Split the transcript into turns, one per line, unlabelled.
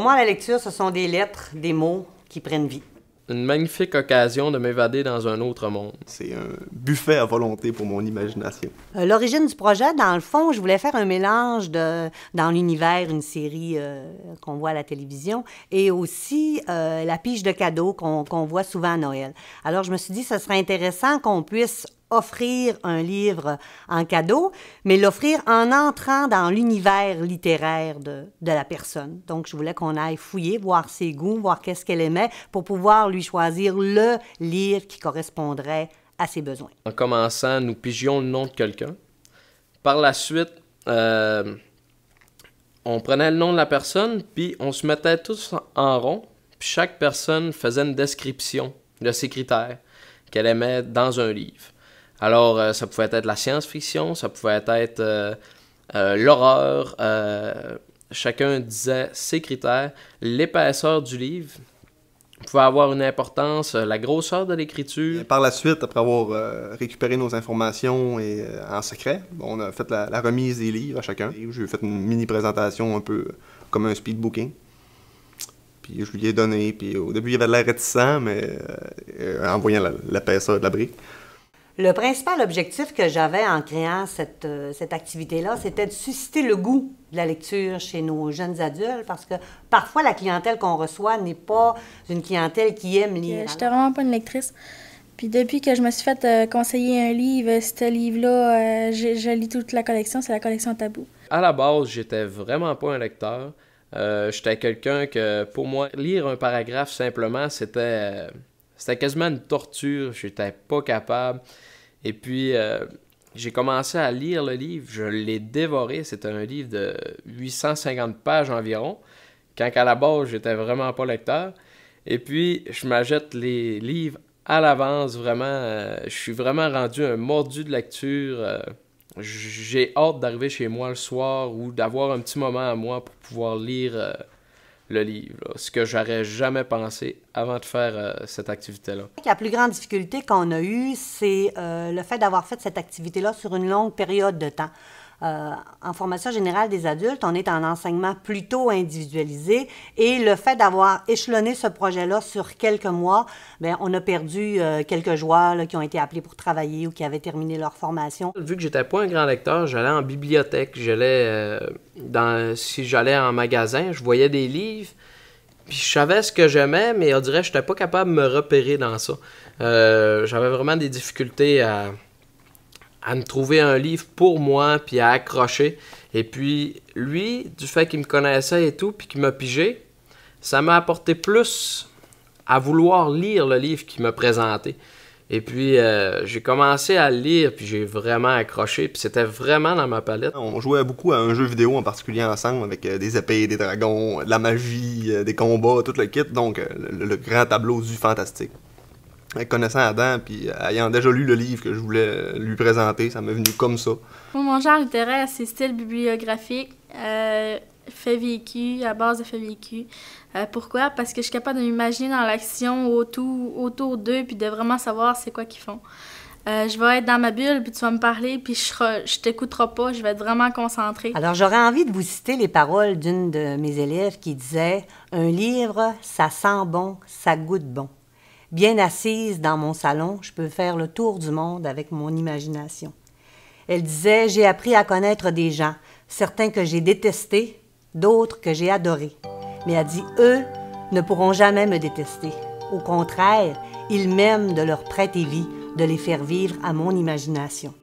moi, la lecture, ce sont des lettres, des mots qui prennent vie.
Une magnifique occasion de m'évader dans un autre monde.
C'est un buffet à volonté pour mon imagination.
L'origine du projet, dans le fond, je voulais faire un mélange dans l'univers, une série qu'on voit à la télévision, et aussi la pige de cadeaux qu'on voit souvent à Noël. Alors, je me suis dit, ce serait intéressant qu'on puisse offrir un livre en cadeau, mais l'offrir en entrant dans l'univers littéraire de la personne. Donc, je voulais qu'on aille fouiller, voir ses goûts, voir qu'est-ce qu'elle aimait, pour pouvoir lui choisir le livre qui correspondrait à ses besoins.
En commençant, nous pigions le nom de quelqu'un. Par la suite, on prenait le nom de la personne, puis on se mettait tous en rond, puis chaque personne faisait une description de ses critères qu'elle aimait dans un livre. Alors, ça pouvait être la science-fiction, ça pouvait être l'horreur. Chacun disait ses critères. L'épaisseur du livre pouvait avoir une importance, la grosseur de l'écriture.
Par la suite, après avoir récupéré nos informations et en secret, on a fait la remise des livres à chacun. J'ai fait une mini-présentation un peu comme un speed booking. Puis je lui ai donné, puis au début, il avait l'air réticent, mais en voyant l'épaisseur de la brique.
Le principal objectif que j'avais en créant cette activité-là, c'était de susciter le goût de la lecture chez nos jeunes adultes, parce que parfois, la clientèle qu'on reçoit n'est pas une clientèle qui aime lire.
J'étais vraiment pas une lectrice. Puis depuis que je me suis fait conseiller un livre, ce livre-là, je lis toute la collection, c'est la collection Tabou.
À la base, j'étais vraiment pas un lecteur. J'étais quelqu'un que, pour moi, lire un paragraphe simplement, c'était quasiment une torture. J'étais pas capable. Et puis, j'ai commencé à lire le livre. Je l'ai dévoré. C'était un livre de 850 pages environ. Quand à la base, j'étais vraiment pas lecteur. Et puis, je m'achète les livres à l'avance, vraiment. Je suis vraiment rendu un mordu de lecture. J'ai hâte d'arriver chez moi le soir ou d'avoir un petit moment à moi pour pouvoir lire le livre, là, ce que j'aurais jamais pensé avant de faire cette activité-là.
La plus grande difficulté qu'on a eue, c'est le fait d'avoir fait cette activité-là sur une longue période de temps. En formation générale des adultes, on est en enseignement plutôt individualisé et le fait d'avoir échelonné ce projet-là sur quelques mois, bien, on a perdu quelques joueurs là, qui ont été appelés pour travailler ou qui avaient terminé leur formation.
Vu que j'étais pas un grand lecteur, j'allais en bibliothèque, si j'allais en magasin, je voyais des livres, puis je savais ce que j'aimais, mais on dirait que j'étais pas capable de me repérer dans ça. J'avais vraiment des difficultés à me trouver un livre pour moi, puis à accrocher. Et puis, lui, du fait qu'il me connaissait et tout, puis qu'il m'a pigé, ça m'a apporté plus à vouloir lire le livre qu'il m'a présenté. Et puis, j'ai commencé à le lire, puis j'ai vraiment accroché, puis c'était vraiment dans ma palette.
On jouait beaucoup à un jeu vidéo en particulier ensemble, avec des épées, des dragons, de la magie, des combats, tout le kit, donc le grand tableau du fantastique. Connaissant Adam, puis ayant déjà lu le livre que je voulais lui présenter, ça m'est venu comme ça.
Moi, mon genre littéraire, c'est style bibliographique, fait vécu, à base de fait vécu. Pourquoi? Parce que je suis capable de m'imaginer dans l'action autour d'eux, puis de vraiment savoir c'est quoi qu'ils font. Je vais être dans ma bulle, puis tu vas me parler, puis je t'écouterai pas, je vais être vraiment concentrée.
Alors, j'aurais envie de vous citer les paroles d'une de mes élèves qui disait « Un livre, ça sent bon, ça goûte bon. Bien assise dans mon salon, je peux faire le tour du monde avec mon imagination. » Elle disait « J'ai appris à connaître des gens, certains que j'ai détestés, d'autres que j'ai adorés. Mais elle dit « Eux ne pourront jamais me détester. Au contraire, ils m'aiment de leur prêter vie, de les faire vivre à mon imagination. »